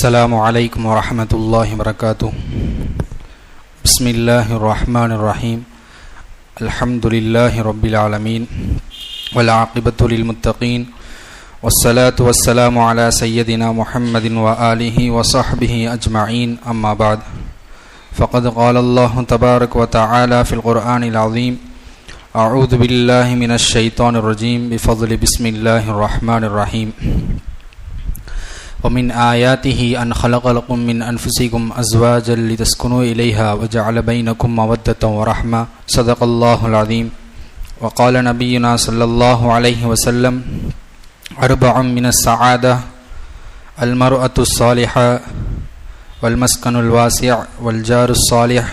السلام عليكم ورحمة الله وبركاته. بسم الله الرحمن الرحيم. الحمد لله رب العالمين والعاقبة للمتقين والصلاة والسلام على سيدنا محمد وآله وصحبه أجمعين. أما بعد، فقد قال الله تبارك وتعالى في القرآن العظيم: أعوذ بالله من الشيطان الرجيم بفضل بسم الله الرحمن الرحيم. ومن آياته أن خلق لكم من أنفسكم أزواجا لتسكنوا إليها وجعل بينكم مودة ورحمة. صدق الله العظيم. وقال نبينا صلى الله عليه وسلم: أربع من السعادة: المرأة الصالحة والمسكن الواسع والجار الصالح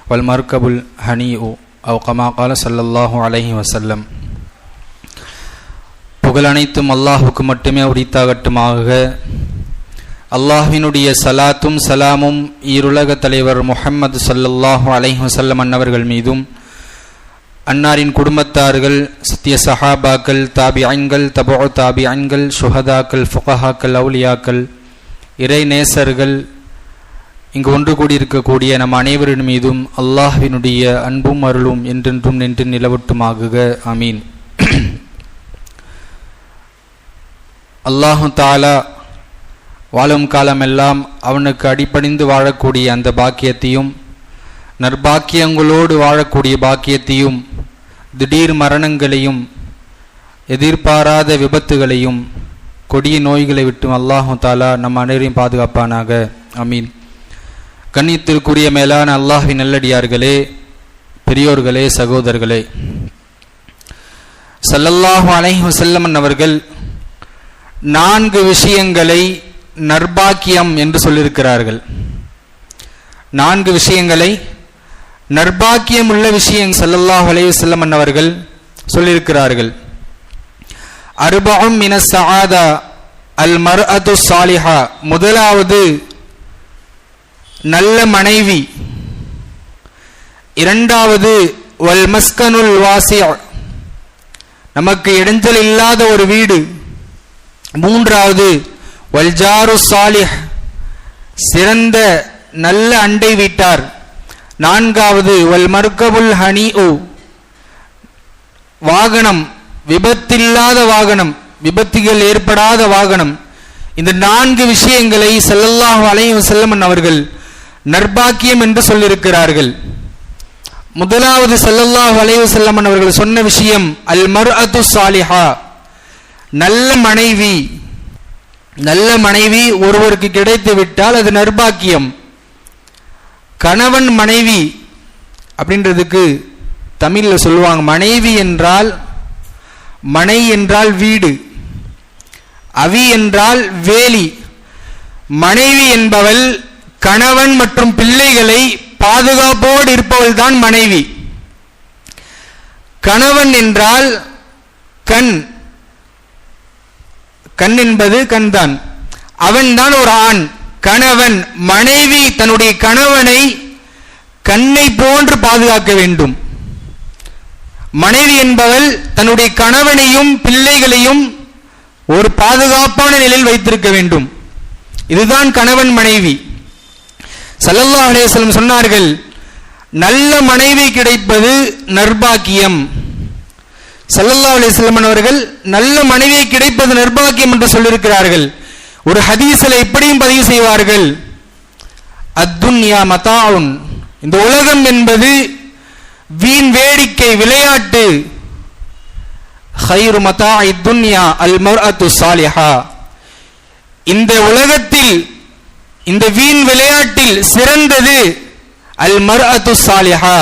والمركب الهنيء، أو كما قال صلى الله عليه وسلم. புகழ் அனைத்தும் அல்லாஹுக்கு மட்டுமே உரித்தாகட்டுமாக. அல்லாஹ்வினுடைய சலாத்தும் சலாமும் ஈருலக தலைவர் முஹம்மது ஸல்லல்லாஹு அலைஹி வஸல்லம் அன்னவர்கள் மீதும், அன்னாரின் குடும்பத்தார்கள், சத்திய சஹாபாக்கள், தாபிஐன்கள், தபஉ தாபிஐன்கள், சுஹதாக்கள், ஃபுகஹாக்கள், அவுலியாக்கள், இறை நேசர்கள், இங்கு ஒன்று கூடியிருக்கக்கூடிய நம் அனைவரின் மீதும் அல்லாஹ்வினுடைய அன்பும் அருளும் என்றென்றும் நின்று நிலவட்டுமாகுக. ஆமீன். அல்லாஹு தாலா வாழும் காலமெல்லாம் அவனுக்கு அடிபணிந்து வாழக்கூடிய அந்த பாக்கியத்தையும், நற்பாக்கியங்களோடு வாழக்கூடிய பாக்கியத்தையும், திடீர் மரணங்களையும், எதிர்பாராத விபத்துகளையும், கொடிய நோய்களை விட்டும் அல்லாஹு தாலா நம் அனைவரையும் பாதுகாப்பானாக. ஆமீன். கண்ணியத்திற்குரிய மேலான அல்லாஹ்வின் நல்லடியார்களே, பெரியோர்களே, சகோதரர்களே, ஸல்லல்லாஹு அலைஹி வஸல்லம் அவர்கள் 4 விஷயங்களை நற்பாக்கியம் என்று சொல்லியிருக்கிறார்கள். 4 விஷயங்களை நற்பாக்கியம் உள்ள விஷயம் ஸல்லல்லாஹு அலைஹி வஸல்லம் அவர்கள் சொல்லியிருக்கிறார்கள். அர்பஉம் மினஸ் ஸஆதா அல் மர்அத்து ஸாலிஹா. முதலாவது நல்ல மனைவி. இரண்டாவது வல் மஸ்கனுல் வாசி', நமக்கு இடைஞ்சல் இல்லாத ஒரு வீடு. மூன்றாவது வல் ஜாரு சாலிஹ், சிறந்த நல்ல அண்டை வீட்டார். நான்காவது வல் மர்கபுல் ஹனீஉ, வாகனம், விபத்தில்லாத வாகனம், விபத்துகள் ஏற்படாத வாகனம். இந்த 4 விஷயங்களை ஸல்லல்லாஹு அலைஹி வஸல்லம் அவர்கள் நற்பாக்கியம் என்று சொல்லியிருக்கிறார்கள். முதலாவது ஸல்லல்லாஹு அலைஹி வஸல்லம் அவர்கள் சொன்ன விஷயம் அல் மர்அத்து ஸாலிஹா, நல்ல மனைவி. நல்ல மனைவி ஒருவருக்கு கிடைத்து விட்டால் அது நற்பாக்கியம். கணவன் மனைவி அப்படின்றதுக்கு தமிழில் சொல்லுவாங்க, மனைவி என்றால், மனை என்றால் வீடு, அவி என்றால் வேலி. மனைவி என்பவள் கணவன் மற்றும் பிள்ளைகளை பாதுகாப்போடு இருப்பவள் தான் மனைவி. கணவன் என்றால் கண், கண் என்பது கண் தான், அவன் தான் ஒரு ஆண் கணவன். மனைவி தன்னுடைய கணவனை கண்ணை போன்று பாதுகாக்க வேண்டும். மனைவி என்பவள் தன்னுடைய கணவனையும் பிள்ளைகளையும் ஒரு பாதுகாப்பான நிலையில் வைத்திருக்க வேண்டும். இதுதான் கணவன் மனைவி. ஸல்லல்லாஹு அலைஹி வஸல்லம் சொன்னார்கள், நல்ல மனைவி கிடைப்பது நற்பாக்கியம். ஸல்லல்லாஹு அலைஹி வஸல்லம் அவர்கள் நல்ல மனைவி கிடைப்பது நற்பாக்கியம் என்று சொல்லியிருக்கிறார்கள். ஒரு ஹதீஸில் இப்படியும் பதிவு செய்வார்கள், அத்துன்யா மதாஉன், இந்த உலகம் என்பது வீண் வேடிக்கை, விளையாட்டு. ஹைரு மதாஇ துன்யா அல் மர்அத்து ஸாலிஹா, இந்த உலகத்தில், இந்த வீண் விளையாட்டில் சிறந்தது அல் மர்அத்து ஸாலிஹா,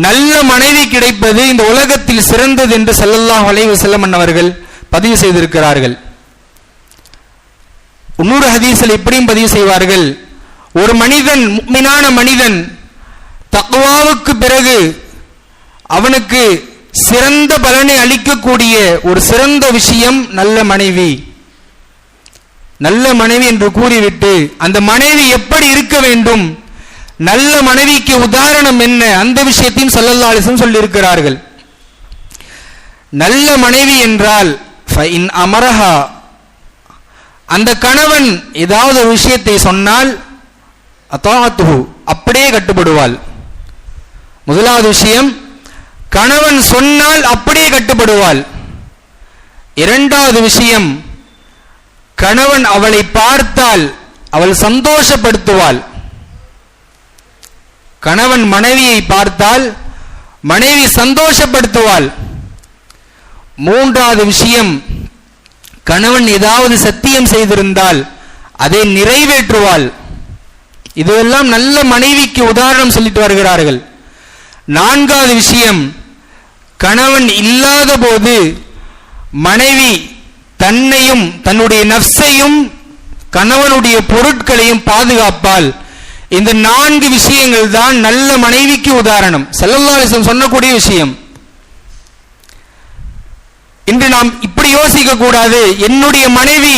நல்ல மனைவி கிடைப்பது இந்த உலகத்தில் சிறந்தது என்று ஸல்லல்லாஹு அலைஹி வஸல்லம் அவர்கள் பதிவு செய்திருக்கிறார்கள். இன்னொரு ஹதீஸில் இப்படியும் பதிவு செய்வார்கள், ஒரு மனிதன், முஃமினான மனிதன், தக்வாவுக்கு பிறகு அவனுக்கு சிறந்த பலனை அளிக்கக்கூடிய ஒரு சிறந்த விஷயம் நல்ல மனைவி. நல்ல மனைவி என்று கூறிவிட்டு அந்த மனைவி எப்படி இருக்க வேண்டும், நல்ல மனைவிக்கு உதாரணம் என்ன, அந்த விஷயத்தையும் ஸல்லல்லாஹு அலைஹி வஸல்லம் சொல்லியிருக்கிறார்கள். நல்ல மனைவி என்றால் ஃபஇன் அமரஹா அந்த கணவன் ஏதாவது ஒரு விஷயத்தை சொன்னால் அதாஅத்துஹு, அப்படியே கட்டுப்படுவாள். முதலாவது விஷயம், கணவன் சொன்னால் அப்படியே கட்டுப்படுவாள். இரண்டாவது விஷயம், கணவன் அவளை பார்த்தால் அவள் சந்தோஷப்படுத்துவாள். கணவன் மனைவியை பார்த்தால் மனைவி சந்தோஷப்படுத்துவாள். மூன்றாவது விஷயம், கணவன் ஏதாவது சத்தியம் செய்திருந்தால் அதை நிறைவேற்றுவாள். இதெல்லாம் நல்ல மனைவிக்கு உதாரணம் சொல்லிட்டு வருகிறார்கள். நான்காவது விஷயம், கணவன் இல்லாத போது மனைவி தன்னையும் தன்னுடைய நஃப்ஸையும் கணவனுடைய பொருட்களையும் பாதுகாப்பால். இந்த 4 விஷயங்கள் தான் நல்ல மனைவிக்கு உதாரணம். ஸல்லல்லாஹு அலைஹி வஸல்லம் சொன்னக்கூடிய விஷயம். இன்று நாம் இப்படி யோசிக்க கூடாது, என்னுடைய மனைவி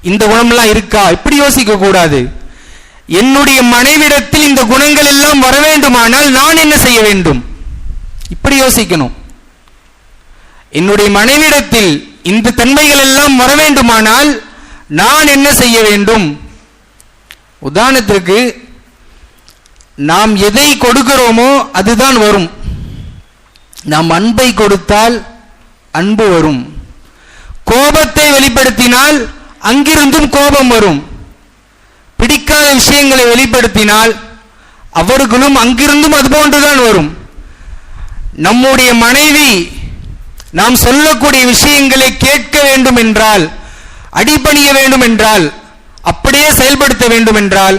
இந்த குணம்லாம் இருக்கா, இப்படி யோசிக்க கூடாது. என்னுடைய மனைவிடத்தில் இந்த குணங்கள் எல்லாம் வர வேண்டுமானால் நான் என்ன செய்ய வேண்டும், இப்படி யோசிக்கணும். என்னுடைய மனைவிடத்தில் இந்த தன்மைகள் எல்லாம் வர வேண்டுமானால் நான் என்ன செய்ய வேண்டும். உதாரணத்திற்கு, நாம் எதை கொடுக்கிறோமோ அதுதான் வரும். நாம் அன்பை கொடுத்தால் அன்பு வரும். கோபத்தை வெளிப்படுத்தினால் அங்கிருந்தும் கோபம் வரும். பிடிக்காத விஷயங்களை வெளிப்படுத்தினால் அவர்களும் அங்கிருந்தும் அது போன்றுதான் வரும். நம்முடைய மனைவி நாம் சொல்லக்கூடிய விஷயங்களை கேட்க வேண்டும் என்றால், அடிபணிய வேண்டும் என்றால், அப்படியே செயல்படுத்த வேண்டும் என்றால்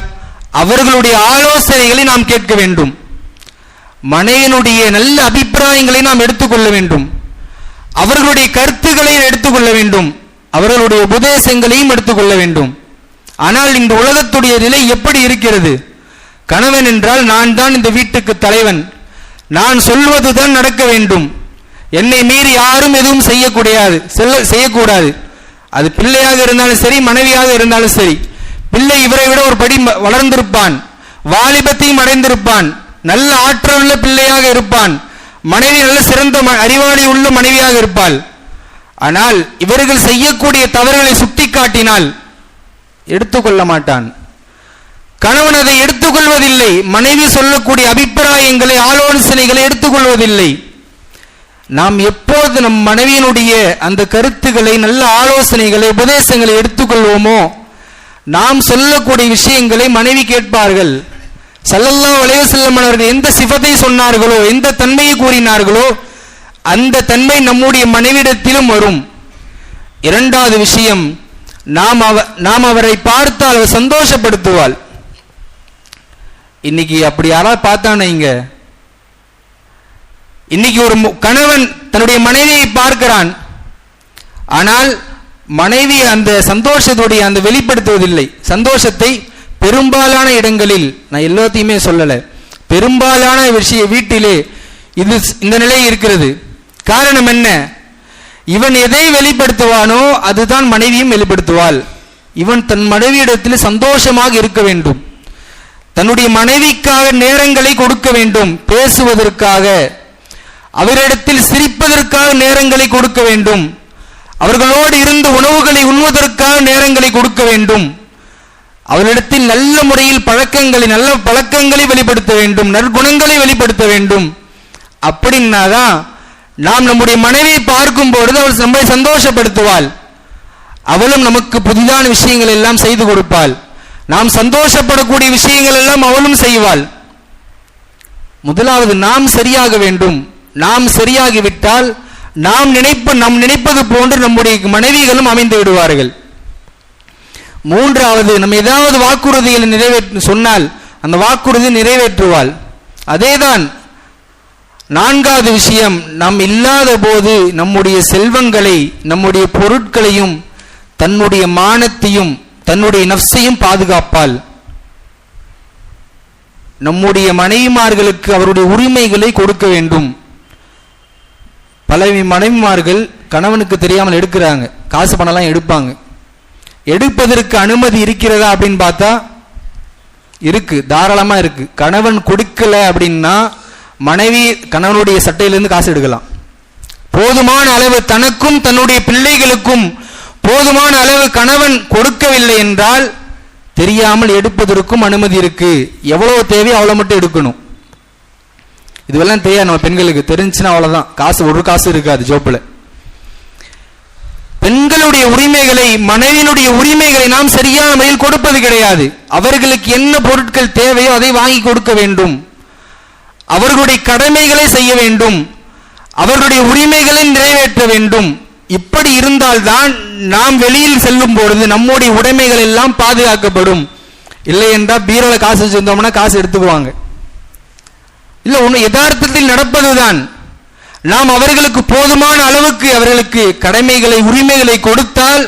அவர்களுடைய ஆலோசனைகளை நாம் கேட்க வேண்டும். மனைவியினுடைய நல்ல அபிப்பிராயங்களை நாம் எடுத்துக்கொள்ள வேண்டும். அவர்களுடைய கருத்துக்களை எடுத்துக்கொள்ள வேண்டும். அவர்களுடைய உபதேசங்களையும் எடுத்துக்கொள்ள வேண்டும். ஆனால் இந்த உலகத்துடைய நிலை எப்படி இருக்கிறது? கணவன் என்றால் நான் தான் இந்த வீட்டுக்கு தலைவன், நான் சொல்வதுதான் நடக்க வேண்டும், என்னை மீறி யாரும் எதுவும் செய்யக்கூடாது. அது பிள்ளையாக இருந்தாலும் சரி, மனைவியாக இருந்தாலும் சரி. பிள்ளை இவரை விட ஒரு படி வளர்ந்திருப்பான், வாலிபத்தையும் அடைந்திருப்பான், நல்ல ஆற்றலுள்ள பிள்ளையாக இருப்பான், மனைவி நல்ல சிறந்த அறிவாளி உள்ள மனைவியாக இருப்பாள். ஆனால் இவர்கள் செய்யக்கூடிய தவறுகளை சுட்டி காட்டினால் எடுத்துக்கொள்ள மாட்டான். கணவன் அதை எடுத்துக்கொள்வதில்லை. மனைவி சொல்லக்கூடிய அபிப்பிராயங்களை, ஆலோசனைகளை எடுத்துக்கொள்வதில்லை. நாம் எப்போது நம் மனைவியினுடைய அந்த கருத்துக்களை, நல்ல ஆலோசனைகளை, உபதேசங்களை எடுத்துக்கொள்வோமோ, நாம் சொல்லக்கூடிய விஷயங்களை மனைவி கேட்பார்கள். ஸல்லல்லாஹு அலைஹி வஸல்லம் அவர்கள் எந்த சிஃபத்தை சொன்னார்களோ, எந்த தன்மையை கூறினார்களோ, அந்த தன்மை நம்முடைய மனைவிடத்திலும் வரும். இரண்டாவது விஷயம், நாம் அவரை பார்த்தால் அவர் சந்தோஷப்படுத்துவாள். இன்னைக்கு அப்படி யாராவது பார்த்தானே, இன்னைக்கு ஒரு கணவன் தன்னுடைய மனைவியை பார்க்கிறான், ஆனால் மனைவி அந்த சந்தோஷத்துடைய அந்த வெளிப்படுத்துவதில்லை. சந்தோஷத்தை பெரும்பாலான இடங்களில், நான் எல்லாத்தையுமே சொல்லல, பெரும்பாலான வீட்டிலே இது இந்த நிலை இருக்கிறது. காரணம் என்ன? இவன் எதை வெளிப்படுத்துவானோ அதுதான் மனைவியும் வெளிப்படுத்துவாள். இவன் தன் மனைவியிடத்தில் சந்தோஷமாக இருக்க வேண்டும், தன்னுடைய மனைவிக்காக நேரங்களை கொடுக்க வேண்டும், பேசுவதற்காக, அவரிடத்தில் சிரிப்பதற்காக நேரங்களை கொடுக்க வேண்டும், அவர்களோடு இருந்து உணவுகளை உண்ணுவதற்காக நேரங்களை கொடுக்க வேண்டும், அவரிடத்தில் நல்ல முறையில் நல்ல பழக்கங்களை வெளிப்படுத்த வேண்டும், நற்குணங்களை வெளிப்படுத்த வேண்டும். அப்படின்னாதான் நாம் நம்முடைய மனைவியை பார்க்கும் பொழுது அவள் நம்மை சந்தோஷப்படுத்துவாள். அவளும் நமக்கு புதிதான விஷயங்கள் எல்லாம் செய்து கொடுப்பாள். நாம் சந்தோஷப்படக்கூடிய விஷயங்கள் எல்லாம் அவளும் செய்வாள். முதலாவது நாம் சரியாக வேண்டும். நாம் சரியாகிவிட்டால் நாம் நினைப்பது போன்று நம்முடைய மனைவிகளும் அமைந்து விடுவார்கள். மூன்றாவது, நம்ம ஏதாவது வாக்குறுதிகளை சொன்னால் அந்த வாக்குறுதி நிறைவேற்றுவாள். அதேதான் நான்காவது விஷயம், நாம் இல்லாத போது நம்முடைய செல்வங்களை, நம்முடைய பொருட்களையும், தன்னுடைய மானத்தையும், தன்னுடைய நஃப்ஸையும் பாதுகாப்பாள். நம்முடைய மனைவிமார்களுக்கு அவருடைய உரிமைகளை கொடுக்க வேண்டும். பல மனைவிமார்கள் கணவனுக்கு தெரியாமல் எடுக்கிறாங்க, காசு பணம்லாம் எடுப்பாங்க. எடுப்பதற்கு அனுமதி இருக்கிறதா அப்படின்னு பார்த்தா இருக்கு, தாராளமா இருக்கு. கணவன் கொடுக்கல அப்படின்னா மனைவி கணவனுடைய சட்டையிலிருந்து காசு எடுக்கலாம். போதுமான அளவு தனக்கும் தன்னுடைய பிள்ளைகளுக்கும் போதுமான அளவு கணவன் கொடுக்கவில்லை என்றால் தெரியாமல் எடுப்பதற்கும் அனுமதி இருக்கு. எவ்வளவு தேவையோ அவ்வளவு மட்டும் எடுக்கணும். இதுவெல்லாம் தெரியாது நம்ம பெண்களுக்கு. தெரிஞ்சுன்னா அவ்வளவுதான், காசு ஒரு காசு இருக்காது ஜோப்புல. பெண்களுடைய உரிமைகளை, மனைவியினுடைய உரிமைகளை நாம் சரியான முறையில் கொடுப்பது கிடையாது. அவர்களுக்கு என்ன பொருட்கள் தேவையோ அதை வாங்கி கொடுக்க வேண்டும். அவர்களுடைய கடமைகளை செய்ய வேண்டும். அவர்களுடைய உரிமைகளை நிறைவேற்ற வேண்டும். இப்படி இருந்தால்தான் நாம் வெளியில் செல்லும் பொழுது நம்முடைய உடைமைகள் எல்லாம் பாதுகாக்கப்படும். இல்லை என்றால் பீரோல காசு வச்சிருந்தோம்னா காசு எடுத்துக்குவாங்க. இல்ல ஒண்ணு யதார்த்தத்தில் நடப்பதுதான். நாம் அவர்களுக்கு போதுமான அளவுக்கு அவர்களுக்கு கடமைகளை, உரிமைகளை கொடுத்தால்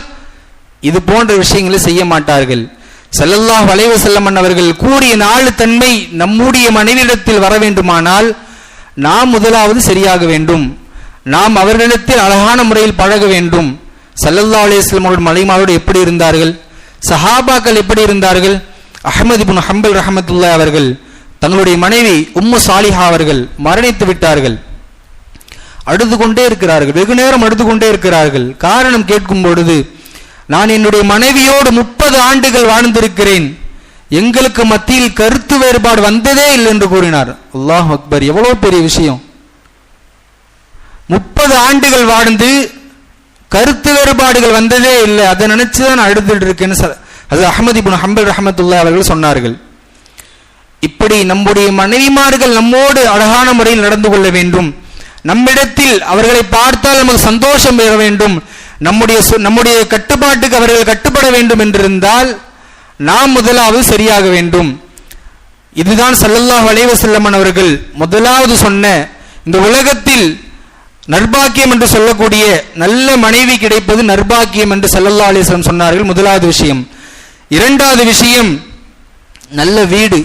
இது போன்ற விஷயங்களை செய்ய மாட்டார்கள். ஸல்லல்லாஹு அலைஹி வஸல்லம் அவர்கள் கூறிய 4 தன்மை நம்முடைய மனைவியிடத்தில் வர வேண்டுமானால் நாம் முதலாவது சரியாக வேண்டும். நாம் அவர்களிடத்தில் அழகான முறையில் பழக வேண்டும். ஸல்லல்லாஹு அலைஹி வஸல்லம் அவர்கள் மனைவிமாரோடு எப்படி இருந்தார்கள்? சஹாபாக்கள் எப்படி இருந்தார்கள்? அஹ்மத் இப்னு ஹம்பல் ரஹ்மத்துல்லாஹி அவர்கள் தங்களுடைய மனைவி உம்மு சாலிஹா அவர்கள் மரணித்து விட்டார்கள். அழுது கொண்டே இருக்கிறார்கள், வெகு நேரம் அழுது கொண்டே இருக்கிறார்கள். காரணம் கேட்கும் பொழுது, நான் என்னுடைய மனைவியோடு 30 ஆண்டுகள் வாழ்ந்திருக்கிறேன், எங்களுக்கு மத்தியில் கருத்து வேறுபாடு வந்ததே இல்லை என்று கூறினார். அல்லாஹ் அக்பர், எவ்வளவு பெரிய விஷயம். 30 ஆண்டுகள் வாழ்ந்து கருத்து வேறுபாடுகள் வந்ததே இல்லை, அதை நினைச்சுதான் அழுதுட்டு இருக்கேன்னு அது அஹ்மத் இப்னு ஹம்பல் ரஹ்மத்துல்லாஹி அவர்கள் சொன்னார்கள். இப்படி நம்முடைய மனைவிமார்கள் நம்மோடு அழகான முறையில் நடந்து கொள்ள வேண்டும். நம்மிடத்தில் அவர்களை பார்த்தால் நமக்கு சந்தோஷம் பெற வேண்டும். நம்முடைய கட்டுப்பாட்டுக்கு அவர்கள் கட்டுப்பட வேண்டும் என்றிருந்தால் நாம் முதலாவது சரியாக வேண்டும். இதுதான் ஸல்லல்லாஹு அலைஹி வஸல்லம் அவர்கள் முதலாவது சொன்ன, இந்த உலகத்தில் நற்பாக்கியம் என்று சொல்லக்கூடிய நல்ல மனைவி கிடைப்பது நற்பாக்கியம் என்று ஸல்லல்லாஹு அலைஹி வஸல்லம் சொன்னார்கள். முதலாவது விஷயம். இரண்டாவது விஷயம், நல்ல வீடு,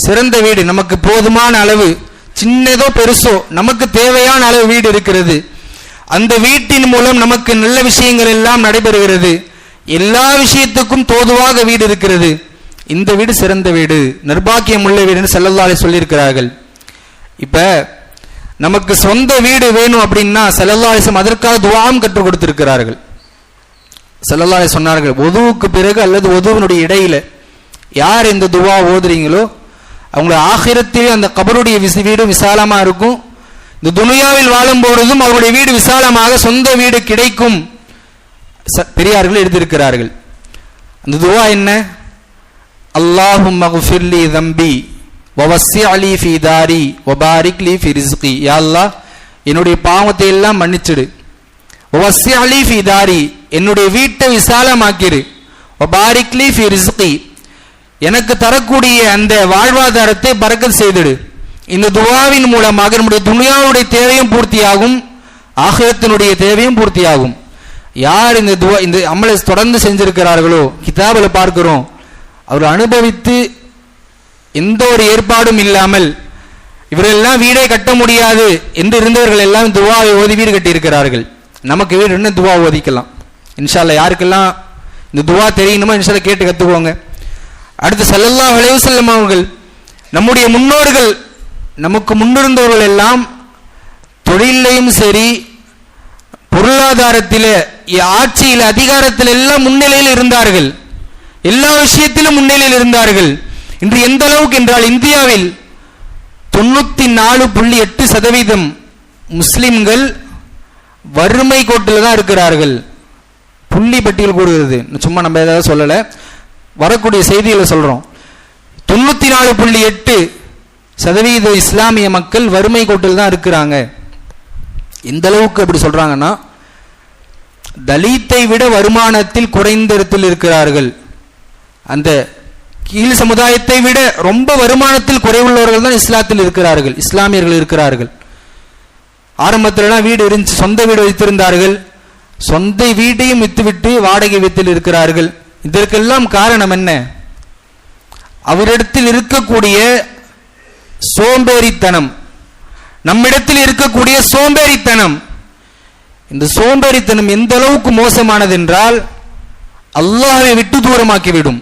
சிறந்த வீடு. நமக்கு போதுமான அளவு, சின்னதோ பெருசோ நமக்கு தேவையான அளவு வீடு இருக்கிறது. அந்த வீட்டின் மூலம் நமக்கு நல்ல விஷயங்கள் எல்லாம் நடைபெறுகிறது. எல்லா விஷயத்துக்கும் தோதுவாக வீடு இருக்கிறது. இந்த வீடு சிறந்த வீடு, நிர்பாக்கியம் உள்ள வீடு என்று ஸல்லல்லாஹு அலைஹி சொல்லியிருக்கிறார்கள். இப்ப நமக்கு சொந்த வீடு வேணும் அப்படின்னா ஸல்லல்லாஹு அலைஹி வஸல்லம் அதற்காக துஆவும் கற்றுக் கொடுத்திருக்கிறார்கள். ஸல்லல்லாஹு அலைஹி சொன்னார்கள், ஒதுவுக்கு பிறகு அல்லது ஒதுவினுடைய இடையில யார் இந்த துஆ ஓதுறீங்களோ அவங்களுடைய ஆகிரத்திலே அந்த கபருடைய வீடு விசாலமா இருக்கும். இந்த துனியாவில் வாழும் பொழுதும் அவருடைய வீடு விசாலமாக சொந்த வீடு கிடைக்கும். பெரியார்கள் எழுதியிருக்கிறார்கள். அந்த துஆ என்ன? அல்லாஹும்ம குஃபிர்லி தம்பி வவஸ்ஸிஅலி ஃபீ தாரி வபாரிக் லீ ஃபீ ரிஸ்கி. யா அல்லாஹ், என்னுடைய பாவத்தை எல்லாம் மன்னிச்சிடு. வவஸ்ஸிஅலி ஃபீ தாரி, என்னுடைய வீட்டை விசாலமாக்கிரு. வபாரிக் லீ ஃபீ ரிஸ்கி, எனக்கு தரக்கூடிய அந்த வாழ்வாதாரத்தை பரக்கத் செய்திடு. இந்த துஆவின் மூலமாக நம்முடைய துனியாவுடைய தேவையும் பூர்த்தியாகும், ஆகிரத்தினுடைய தேவையும் பூர்த்தியாகும். யார் இந்த துஆ, இந்த அமலை தொடர்ந்து செஞ்சிருக்கிறார்களோ, கிதாபில் பார்க்கிறோம், அவர் அனுபவித்து எந்த ஒரு ஏற்பாடும் இல்லாமல் இவரெல்லாம் வீடே கட்ட முடியாது என்று இருந்தவர்கள் எல்லாம் துஆவை ஓதி வீடு கட்டியிருக்கிறார்கள். நமக்கு வீடு என்ன துஆ ஓதிக்கலாம் இன்ஷா அல்லாஹ். யாருக்கெல்லாம் இந்த துஆ தெரியணுமோ இன்ஷா அல்லாஹ் கேட்டு கத்துக்கோங்க. அடுத்து ஸல்லல்லாஹு அலைஹி வஸல்லம் அவர்கள், நம்முடைய முன்னோர்கள், நமக்கு முன்னிருந்தவர்கள் எல்லாம் தொழிலையும் சரி, பொருளாதாரத்திலே, ஆட்சியில், அதிகாரத்தில் எல்லாம் முன்னிலையில் இருந்தார்கள். எல்லா விஷயத்திலும் முன்னிலையில் இருந்தார்கள். இன்று எந்த அளவுக்கு என்றால் இந்தியாவில் 94.8% முஸ்லிம்கள் வறுமை கோட்டில் தான் இருக்கிறார்கள். புள்ளி பட்டியல் கூறுகிறது, சும்மா நம்ம ஏதாவது சொல்லல, வரக்கூடிய செய்திகளை சொல்றோம். 94.8% இஸ்லாமிய மக்கள் வறுமை கோட்டில் தான் இருக்கிறாங்க. எந்த அளவுக்கு அப்படி சொல்றாங்கன்னா, தலித்தை விட வருமானத்தில் குறைந்த இடத்தில் இருக்கிறார்கள். அந்த கீழ் சமுதாயத்தை விட ரொம்ப வருமானத்தில் குறைவுள்ளவர்கள் தான் இஸ்லாத்தில் இருக்கிறார்கள், இஸ்லாமியர்கள் இருக்கிறார்கள். ஆரம்பத்திலாம் வீடு இருந்துச்சு, சொந்த வீடு வைத்திருந்தார்கள். சொந்த வீட்டையும் வித்துவிட்டு வாடகை வீட்டில் இருக்கிறார்கள். இதற்கெல்லாம் காரணம் என்ன? அவரிடத்தில் இருக்கக்கூடிய சோம்பேறித்தனம், நம்மிடத்தில் இருக்கக்கூடிய சோம்பேறித்தனம். இந்த சோம்பேறித்தனம் எந்த அளவுக்கு மோசமானது என்றால் அல்லாஹ்வை விட்டு தூரமாக்கிவிடும்.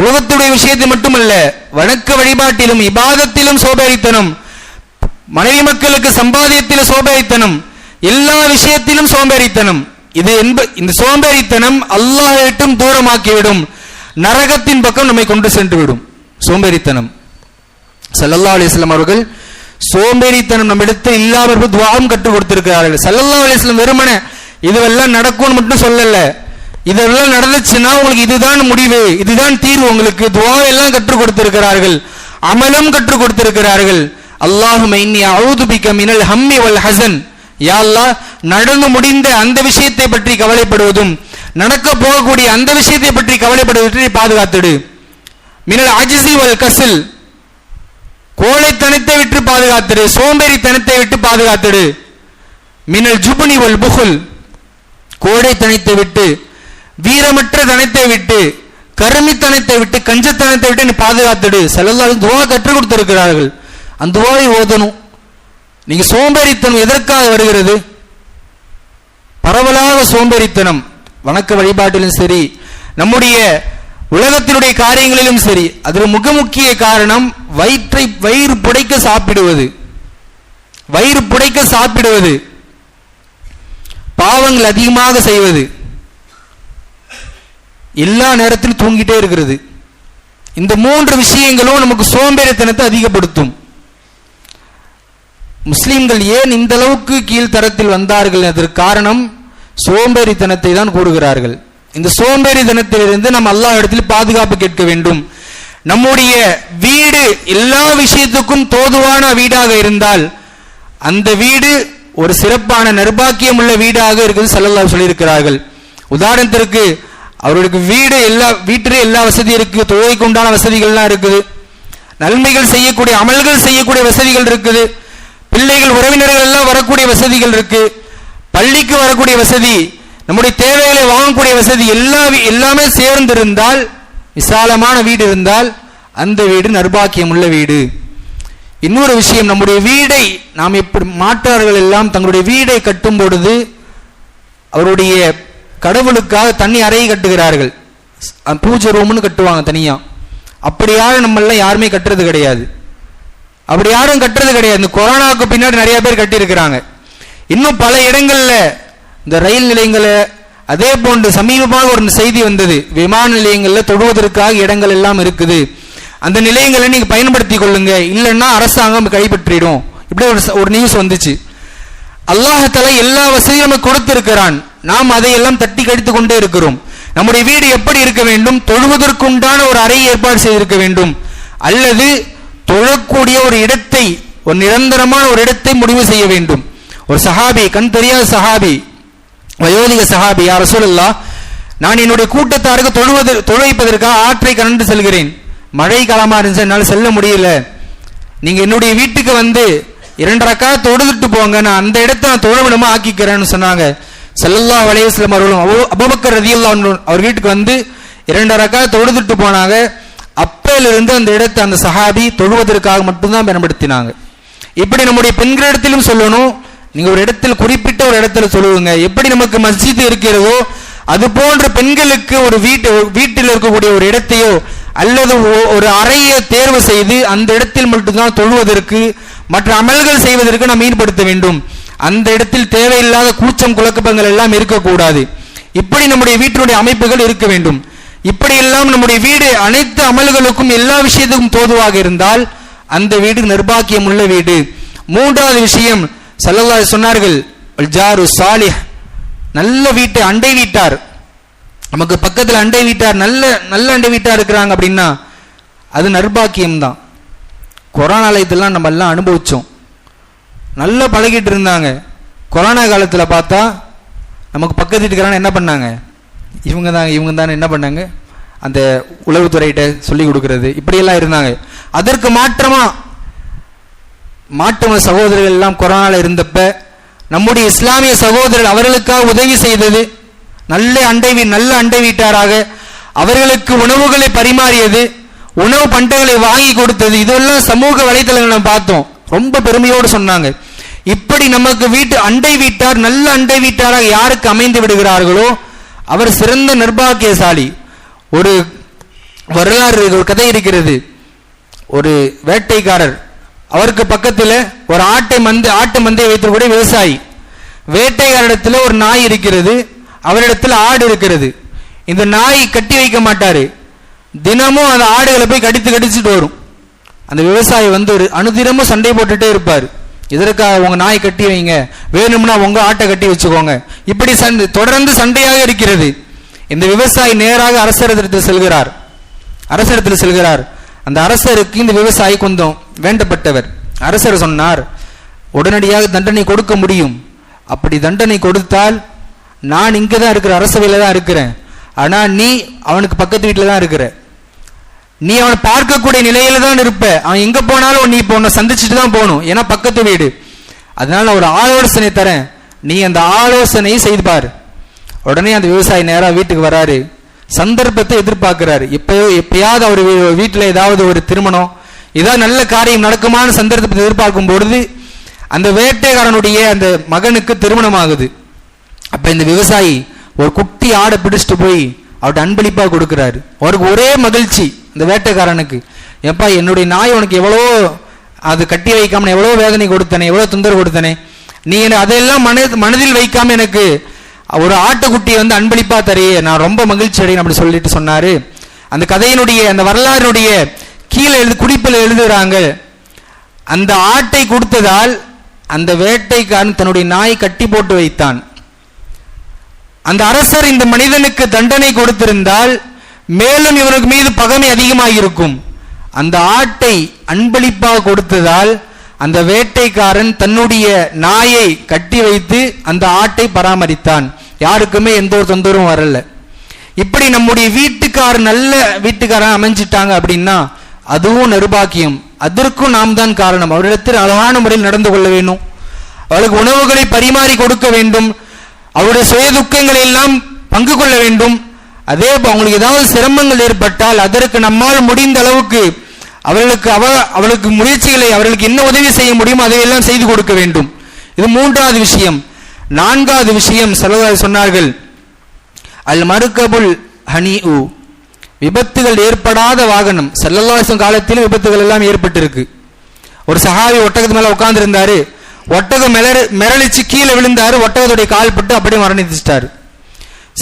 உலகத்துடைய விஷயத்தில் மட்டுமல்ல, வணக்க வழிபாட்டிலும் இபாதத்திலும் சோம்பேறித்தனம், மனைவி மக்களுக்கு சம்பாதியத்திலும் சோம்பேறித்தனம், எல்லா விஷயத்திலும் சோம்பேறித்தனம். இந்த சோம்பேறித்தனம் அல்லாஹ்வை விட்டும் தூரமாக்கிவிடும், நரகத்தின் பக்கம் நம்மை கொண்டு சென்று விடும். சோம்பேறித்தனம். ஸல்லல்லாஹு அலைஹி வஸல்லம் அவர்கள் சோம்பேறித்தனம் நம்மிடத்தில் இல்லாமல் துஆவும் கற்றுக் கொடுத்திருக்கிறார்கள். ஸல்லல்லாஹு அலைஹி வஸல்லம் வெறுமனே இதுவெல்லாம் நடக்கும்னு மட்டும் சொல்லல, இதெல்லாம் நடந்துச்சுன்னா உங்களுக்கு இதுதான் முடிவு, இதுதான் தீர்வு, உங்களுக்கு துஆ எல்லாம் கற்றுக் கொடுத்திருக்கிறார்கள், அமலும் கற்றுக் கொடுத்திருக்கிறார்கள். அல்லாஹும்ம இன்னி அஊது பிக மினல் ஹம்மி வல் ஹஸன், யா அல்லாஹ் நடந்து முடிந்த அந்த விஷயத்தை பற்றி கவலைப்படுவதும் நடக்க போகக்கூடிய அந்த விஷயத்தை பற்றி கவலைப்படுவதை பாதுகாத்துடு. மினல் அஜ்ஸி வல் கஸல், கோழைத்தனத்தை விட்டு பாதுகாத்துடு, சோம்பேறித்தனத்தை விட்டு பாதுகாத்துடு. மினல் ஜுப்னி வல் புகுல், கோழைத்தனத்தை விட்டு, வீரமற்ற தனத்தை விட்டு, கருமித்தனத்தை விட்டு, கஞ்சத்தனத்தை விட்டு நீ பாதுகாத்துடு. ஸல்லல்லாஹு அலைஹி வஸல்லம் துஆ கற்றுக் கொடுத்திருக்கிறார்கள். அந்த துஆவை ஓதணும். நீங்க சோம்பேறித்தனம் எதற்காக வருகிறது? பரவலாக சோம்பேறித்தனம் வணக்க வழிபாட்டிலும் சரி, நம்முடைய உலகத்தினுடைய காரியங்களிலும் சரி, அதில் மிக முக்கிய காரணம் வயிறு புடைக்க சாப்பிடுவது, வயிறு புடைக்க சாப்பிடுவது, பாவங்கள் அதிகமாக செய்வது, எல்லா நேரத்திலும் தூங்கிட்டே இருக்கிறது. இந்த 3 விஷயங்களும் நமக்கு சோம்பேறித்தனத்தை அதிகப்படுத்தும். முஸ்லிம்கள் ஏன் இந்த அளவுக்கு கீழ்த்தரத்தில் வந்தார்கள்? அதற்கு காரணம் சோம்பேறித்தனத்தை தான் கூறுகிறார்கள். இந்த சோம்பேறித்தனத்திலிருந்து நம்ம அல்லாஹ் இடத்தில் பாதுகாப்பு கேட்க வேண்டும். நம்முடைய வீடு எல்லா விஷயத்துக்கும் தோதுவான வீடாக இருந்தால் அந்த வீடு ஒரு சிறப்பான நற்பாக்கியம் உள்ள வீடாக இருக்குது ஸல்லல்லாஹு சொல்லியிருக்கிறார்கள். உதாரணத்திற்கு அவர்களுக்கு வீட்டிலே எல்லா வசதியும் இருக்கு, தொழுகைக்கு உண்டான வசதிகள்லாம் இருக்குது, நன்மைகள் செய்யக்கூடிய அமல்கள் செய்யக்கூடிய வசதிகள் இருக்குது, பிள்ளைகள் உறவினர்கள் எல்லாம் வரக்கூடிய வசதிகள் இருக்கு, பள்ளிக்கு வரக்கூடிய வசதி, நம்முடைய தேவைகளை வாங்கக்கூடிய வசதி, எல்லாமே சேர்ந்திருந்தால், விசாலமான வீடு இருந்தால் அந்த வீடு நற்பாக்கியம் உள்ள வீடு. இன்னொரு விஷயம், நம்முடைய வீடை நாம் எப்படி மாற்றார்கள் எல்லாம் தங்களுடைய வீடை கட்டும் பொழுது அவருடைய கடவுளுக்காக தனி அறையை கட்டுகிறார்கள், பூஜை ரூம்னு கட்டுவாங்க தனியா. அப்படியாக நம்ம எல்லாம் யாருமே கட்டுறது கிடையாது, அப்படி யாரும் கட்டுறது கிடையாது. இந்த கொரோனாவுக்கு பின்னாடி நிறைய பேர் கட்டி இருக்கிறாங்க. இன்னும் பல இடங்கள்ல இந்த ரயில் நிலையங்களை, அதே போன்று சமீபமாக ஒரு செய்தி வந்தது, விமான நிலையங்கள்ல தொழுவதற்காக இடங்கள் எல்லாம் இருக்குது, அந்த நிலையங்களை நீங்க பயன்படுத்தி கொள்ளுங்க, இல்லைன்னா அரசாங்கம் கைப்பற்றிடும், இப்படி ஒரு நியூஸ் வந்துச்சு. அல்லாஹ் தஆலா எல்லா வசதியும் நமக்கு கொடுத்திருக்கிறான், நாம் அதையெல்லாம் தட்டி கழித்து கொண்டே இருக்கிறோம். நம்முடைய வீடு எப்படி இருக்க வேண்டும்? தொழுவதற்குண்டான ஒரு அறையை ஏற்பாடு செய்திருக்க வேண்டும், அல்லது தொழக்கூடிய ஒரு இடத்தை, ஒரு நிரந்தரமான ஒரு இடத்தை முடிவு செய்ய வேண்டும். ஒரு சஹாபி, கண் தெரியாத சஹாபி, வயோதிக சஹாபி, யா ரசூலல்லாஹ், நான் என்னுடைய கூட்டத்தாருக்கு தொழுவிப்பதற்காக ஆற்றை கடந்து செல்கிறேன், மழை காலமா இருந்துச்சு, என்னால் செல்ல முடியல, நீங்க என்னுடைய வீட்டுக்கு வந்து 2 ரக்காத் தொழுதுட்டு போங்க, நான் அந்த இடத்தை நான் தொழுவிடமா ஆக்கிக்கிறேன்னு சொன்னாங்க. ஸல்லல்லாஹு அலைஹி வஸல்லம் அவர்களும் அபூபக்கர் ரலியல்லாஹு அன்ஹு அவர் வீட்டுக்கு வந்து 2 ரக்காத் தொழுதுட்டு போனாங்க. அப்பையிலிருந்து அந்த இடத்தை அந்த சஹாபி தொழுவதற்காக மட்டும்தான் பயன்படுத்தினாங்க. இப்படி நம்முடைய பெண்களிடத்திலும் சொல்லணும், நீங்க ஒரு இடத்தில் குறிப்பிட்ட ஒரு இடத்துல சொல்லுவீங்க. எப்படி நமக்கு மஸ்ஜித் இருக்கிறதோ அது போன்ற பெண்களுக்கு ஒரு வீட்டில் இருக்கக்கூடிய ஒரு இடத்தையோ அல்லது ஒரு அறையை தேர்வு செய்து அந்த இடத்தில் மட்டும்தான் தொழுவதற்கு, மற்ற அமல்கள் செய்வதற்கு நாம் ஈடுபடுத்த வேண்டும். அந்த இடத்தில் தேவையில்லாத கூச்சம் குழப்பங்கள் எல்லாம் இருக்கக்கூடாது. இப்படி நம்முடைய வீட்டினுடைய அமைப்புகள் இருக்க வேண்டும். இப்படி எல்லாம் நம்முடைய வீடு அனைத்து அமல்களுக்கும் எல்லா விஷயத்துக்கும் தோதுவாக இருந்தால் அந்த வீடு நிர்பாக்கியம் உள்ள வீடு. 3வது விஷயம், ஸல்லல்லாஹு அலைஹி சொன்னார்கள், ஜாரு சாலிஹ், நல்ல வீட்டு அண்டை வீட்டார், நமக்கு பக்கத்தில் அண்டை வீட்டார், நல்ல அண்டை வீட்டார் இருக்கிறாங்க அப்படின்னா அது நர்பாக்கியம் தான். கொரோனாலயத்தெல்லாம் நம்ம எல்லாம் அனுபவிச்சோம், நல்லா பழகிட்டு இருந்தாங்க. கொரோனா காலத்தில் பார்த்தா நமக்கு பக்கத்து வீட்டுக்காரங்க என்ன பண்ணாங்க, இவங்க தான் என்ன பண்ணாங்க, அந்த உளவுத்துறையிட்ட சொல்லி கொடுக்கறது, இப்படியெல்லாம் இருந்தாங்க. அதற்கு மாற்றமா மாற்று சகோதரர்கள் எல்லாம் கொரோனால இருந்தப்ப நம்முடைய இஸ்லாமிய சகோதரர்கள் அவர்களுக்காக உதவி செய்தது, நல்ல அண்டை வீட்டாராக அவர்களுக்கு உணவுகளை பரிமாறியது, உணவு பண்டங்களை வாங்கி கொடுத்தது, இதெல்லாம் சமூக வலைதளங்களை பார்த்தோம், ரொம்ப பெருமையோடு சொன்னாங்க. இப்படி நமக்கு அண்டை வீட்டார், நல்ல அண்டை வீட்டாராக யாருக்கு அமைந்து விடுகிறார்களோ அவர் சிறந்த நிர்பாக்கியசாலி. ஒரு வரலாறு, ஒரு கதை இருக்கிறது. ஒரு வேட்டைக்காரர், அவருக்கு பக்கத்தில் ஒரு ஆட்டு மந்தை வைத்திருக்கக்கூடிய விவசாயி, வேட்டைக்காரிடத்தில் ஒரு நாய் இருக்கிறது. அவரிடத்தில் ஆடு இருக்கிறது. இந்த நாய் கட்டி வைக்க மாட்டாரு, தினமும் அந்த ஆடுகளை போய் கடிச்சுட்டு வரும். அந்த விவசாயி ஒரு அனுதினமும் சண்டை போட்டுட்டே இருப்பார். இதற்காக உங்க நாய் கட்டி வைங்க, வேணும்னா உங்க ஆட்டை கட்டி வச்சுக்கோங்க. இப்படி தொடர்ந்து சண்டையாக இருக்கிறது. இந்த விவசாயி நேராக அரசரிடத்தில் செல்கிறார். அந்த அரசருக்கு இந்த விவசாயி கொஞ்சம் வேண்டப்பட்டவர். அரசர் சொன்னார், உடனடியாக தண்டனை கொடுக்க முடியும். அப்படி தண்டனை கொடுத்தால் நான் இங்கே தான் இருக்கிற, அரசவையில் தான் இருக்கிறேன். ஆனா நீ அவனுக்கு பக்கத்து வீட்டில் தான் இருக்கிற, நீ அவனை பார்க்கக்கூடிய நிலையில தான் இருப்ப. அவன் எங்க போனாலும் நீ இப்போ உன்னை சந்திச்சுட்டு தான் போகணும், ஏன்னா பக்கத்து வீடு. அதனால ஒரு ஆலோசனை தரேன், நீ அந்த ஆலோசனையை செய்து பாரு. உடனே அந்த விவசாயி நேரா வீட்டுக்கு வராரு. சந்தர்ப்பத்தை எதிர்பார்க்கிறாரு. எப்பயாவது அவர் வீட்டில் ஏதாவது ஒரு திருமணம், ஏதாவது நல்ல காரியம் நடக்குமான சந்தர்ப்பத்தை எதிர்பார்க்கும் பொழுது அந்த வேட்டைக்காரனுடைய அந்த மகனுக்கு திருமணம் ஆகுது. அப்ப இந்த விவசாயி ஒரு குட்டி ஆடை பிடிச்சிட்டு போய் அவர்கிட்ட அன்பளிப்பா கொடுக்கிறாரு. அவருக்கு ஒரே மகிழ்ச்சி. இந்த வேட்டைக்காரனுக்கு, எப்பா என்னுடைய நாய் உனக்கு எவ்வளோ அது கட்டி வைக்காம எவ்வளோ வேதனை கொடுத்தனே, எவ்வளோ தொந்தரவு கொடுத்தனே, நீ அதையெல்லாம் மனதில் வைக்காம எனக்கு ஒரு ஆட்டுக்குட்டியை அன்பளிப்பா தரையே, நான் ரொம்ப மகிழ்ச்சி அடையேன் அப்படி சொல்லிட்டு சொன்னாரு. அந்த கதையினுடைய அந்த வரலாறுடைய கீழே குறிப்பில் எழுதுறாங்க, அந்த ஆட்டை கொடுத்ததால் அந்த வேட்டைக்காரன் தன்னுடைய நாய் கட்டி போட்டு வைத்தான். அந்த அரசர் இந்த மனிதனுக்கு தண்டனை கொடுத்திருந்தால் மேலும் இவருக்கு மீது பகைமை அதிகமாக இருக்கும். அந்த ஆட்டை அன்பளிப்பாக கொடுத்ததால் அந்த வேட்டைக்காரன் தன்னுடைய நாயை கட்டி வைத்து அந்த ஆட்டை பராமரித்தான். யாருக்குமே எந்த ஒரு தொந்தரவும் வரல. இப்படி நம்முடைய வீட்டுக்காரர் நல்ல வீட்டுக்காரன் அமைஞ்சிட்டாங்க அப்படின்னா அதுவும் நிர்பாக்கியம். அதற்கும் நாம் தான் காரணம். அவரிடத்தில் அழகான முறையில் நடந்து கொள்ள வேண்டும், அவளுக்கு உணவுகளை பரிமாறி கொடுக்க வேண்டும், அவருடைய சுய துக்கங்களை எல்லாம் பங்கு கொள்ள வேண்டும். அதே அவங்களுக்கு ஏதாவது சிரமங்கள் ஏற்பட்டால் அதற்கு நம்மால் முடிந்த அளவுக்கு அவளுக்கு முயற்சிகளை, அவர்களுக்கு என்ன உதவி செய்ய முடியுமோ அதையெல்லாம் செய்து கொடுக்க வேண்டும். இது மூன்றாவது விஷயம். நான்காவது விஷயம், ஸல்லல்லாஹு சொன்னார்கள், அல் மர்கபுல் ஹனீஉ, விபத்துகள் ஏற்படாத வாகனம். ஸல்லல்லாஹு காலத்தில் விபத்துகள் எல்லாம் ஏற்பட்டிருக்கு. ஒரு சஹாபி ஒட்டகத்து மேல உட்கார்ந்து இருந்தாரு, ஒட்டகம் மிரளிச்சு கீழே விழுந்தாரு, ஒட்டகத்துடைய கால் பட்டு அப்படியே மரணிச்சிட்டாரு.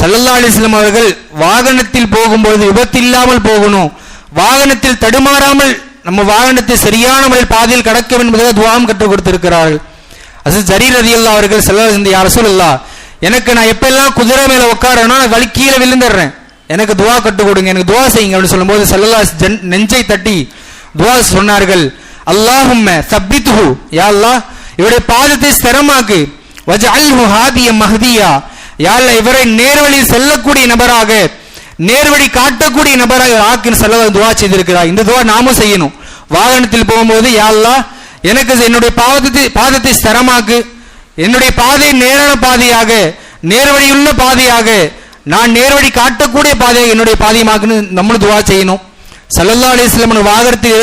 ஸல்லல்லாஹு அலைஹி வஸல்லம் அவர்கள் வாகனத்தில் போகும்போது விபத்து இல்லாமல் போகணும், வாகனத்தில் தடுமாறாமல் நம்ம வாகனத்தை சரியான முறையில் பாதையில் கடக்க வேண்டும் என்பதாக துஆவும் கற்றுக் கொடுத்திருக்கிறார்கள். ஹஸரத் ஜரீர் ரலியல்லாஹு அவர்கள் ஸல்லல்லாஹு யா ரசூலல்லாஹ், எனக்கு நான் எப்பெல்லாம் குதிரை மேல உட்காரனோ வலி கீழே விழுந்துடுறேன், எனக்கு துஆ கற்றுக் கொடுங்க, எனக்கு துஆ செய்யுங்க அப்படின்னு சொல்லும்போது ஸல்லல்லாஹு நெஞ்சை தட்டி துஆ சொன்னார்கள், அல்லாஹும்ம சப்பித்ஹு, யா அல்லாஹ் இவருடைய பாதத்தை ஸ்திரமாக்கு, வஜஅல்ஹு ஹாதியம் மஹ்தியா, யா அல்லாஹ் இவரை நேர்வழியில் செல்லக்கூடிய நபராக, நேர்வழி காட்டக்கூடிய நபராக ஆக்கின்னு ஸல்லல்லாஹு துஆ செய்திருக்கிறார். இந்த துஆ நாமும் செய்யணும். வாகனத்தில் போகும்போது யா அல்லாஹ் எனக்கு என்னுடைய பாதத்தை ஸ்திரமாக்கு, என்னுடைய பாதை நேரான பாதையாக, நேர்வழியுள்ள பாதையாக, நான் நேர்வழி காட்டக்கூடிய பாதையாக என்னுடைய பாதையமாக்குன்னு நம்மளும் துஆ செய்யணும். ஸல்லல்லாஹு அலைஹி வஸல்லம் வாகனத்தில்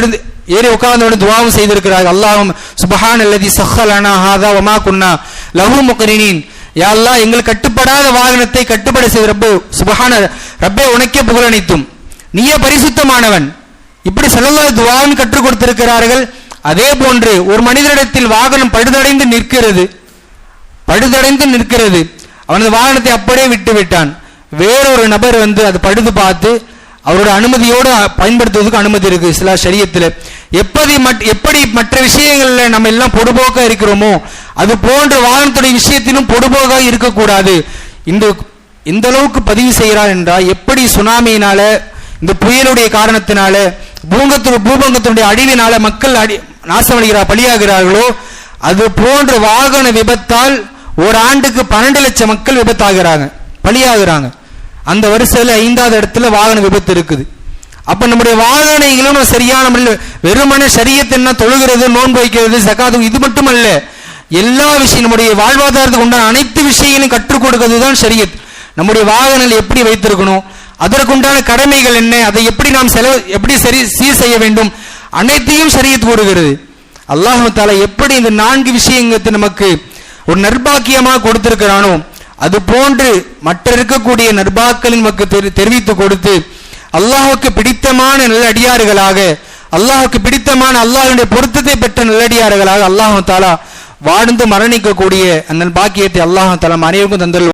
ஏறி உட்கார்ந்தவுடன் துஆவும் செய்திருக்கிறார்கள். அல்லாஹும் சுப்ஹானல்லதி ஸஹ்ஹலனா ஹாதா வமா குன்னா லஹு முக்ரினீன், யா அல்லாஹ் எங்கள் கட்டுப்படாத வாகனத்தை கட்டுப்பட செய்த ரப்பு, சுப்ஹான ரப்பே உனக்கே புகழ் அனைத்தும், நீயே பரிசுத்தமானவன். இப்படி ஸல்லல்லாஹு துஆவும் கற்றுக் கொடுத்திருக்கிறார்கள். அதே போன்று ஒரு மனிதனிடத்தில் வாகனம் பழுதடைந்து நிற்கிறது, அவனது வாகனத்தை அப்படியே விட்டு விட்டான். வேறொரு நபர் அது பழுது பார்த்து அவரோட அனுமதியோடு பயன்படுத்துவதற்கு அனுமதி இருக்கு இஸ்லா ஷரியத்தில். எப்படி மற்ற விஷயங்கள்ல நம்ம எல்லாம் பொடுபோக்கா இருக்கிறோமோ அது போன்ற வாகனத்துடைய விஷயத்திலும் பொடுபோக்காக இருக்கக்கூடாது. இந்த அளவுக்கு பதிவு செய்கிறார் என்றால், எப்படி சுனாமியினால, இந்த புயலுடைய காரணத்தினால, பூகத்தினுடைய அழிவினால மக்கள் பலியாகிறார்களோ அது போன்ற வாகன விபத்தால் ஒரு ஆண்டுக்கு 12 லட்சம் மக்கள் பலியாகிறாங்க. அந்த வரிசையில் 5வது இடத்துல வாகன விபத்து இருக்குது. அப்ப நம்முடைய வாகனங்களும் சரியான முறையில், வெறுமனே ஷரியத் என்ன தொழுகிறது, நோன்பு வைக்கிறது, ஜகாத், இது மட்டுமல்ல, எல்லா விஷயம் நம்முடைய வாழ்வாதாரத்துக்கு உண்டான அனைத்து விஷயங்களையும் கற்றுக் கொடுக்கிறது தான் ஷரியத். நம்முடைய வாகனங்கள் எப்படி வைத்திருக்கணும், அதற்குண்டான கடமைகள் என்ன, அதை எப்படி நாம் எப்படி சீர் செய்ய வேண்டும், அனைத்தையும் ஷரியத் கூறுகிறது. அல்லாஹ் தஆலா எப்படி இந்த 4 விஷயங்களை நமக்கு ஒரு நற்பாக்கியமாக கொடுத்திருக்கிறானோ அது போன்று மற்ற இருக்கக்கூடிய நற்பாக்களின் நமக்கு தெரிவித்து கொடுத்து அல்லாஹ்வுக்கு பிடித்தமான நல்லடியார்களாக, அல்லாஹ்வுக்கு பிடித்தமான அல்லாஹ்வுடைய பொருத்தத்தை பெற்ற நல்லடியார்களாக அல்லாஹ் தஆலா வாழ்ந்து மரணிக்கக்கூடிய அந்த பாக்கியத்தை அல்லாஹ் தஆலா அனைவருக்கும் தந்தல்